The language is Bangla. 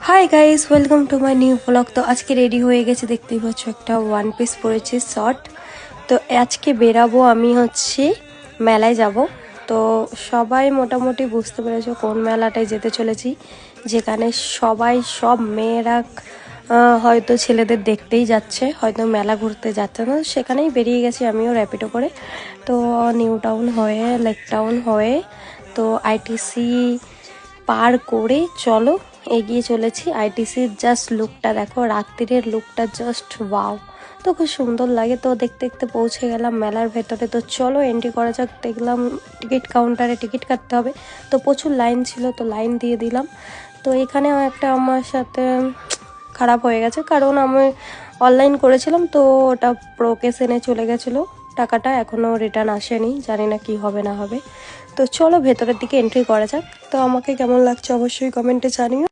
Hi guys, welcome to my new blog. তো আজকে রেডি হয়ে গেছে, দেখতেই পাচ্ছ একটা ওয়ান পিস পরেছি শর্ট। তো আজকে বেরাবো, আমি মেলায় যাব। তো সবাই মোটামুটি বুঝতে পেরেছো কোন মেলাটায় যেতে চলেছি, যেখানে সব মেয়েরা হয়তো ছেলেদের দেখতেই যাচ্ছে, হয়তো মেলা ঘুরতে যাচ্ছে না, সেখানেই বেরিয়ে গেছি আমিও র্যাপিডো করে। তো নিউ টাউন হয়ে লেক টাউন হয়ে তো আইটিসি পার করে চলো এগিয়ে চলেছি। আইটিসির জাস্ট লুকটা দেখো, রাত্রিরের লুকটা জাস্ট ওয়াও। তো খুব সুন্দর লাগে। তো দেখতে দেখতে পৌঁছে গেলাম মেলার ভেতরে। তো চলো এন্ট্রি করা যাক। দেখলাম টিকিট কাউন্টারে টিকিট কাটতে হবে, তো প্রচুর লাইন ছিল, তো লাইন দিয়ে দিলাম। তো এখানেও একটা আমার সাথে খারাপ হয়ে গেছে, কারণ আমি অনলাইন করেছিলাম, তো ওটা প্রোকেশনে চলে গেছিলো, টাকাটা এখনও রিটার্ন আসেনি, জানি না কি হবে না হবে। তো চলো ভেতরের দিকে এন্ট্রি করা যাক। তো আমাকে কেমন লাগছে অবশ্যই কমেন্টে জানিও।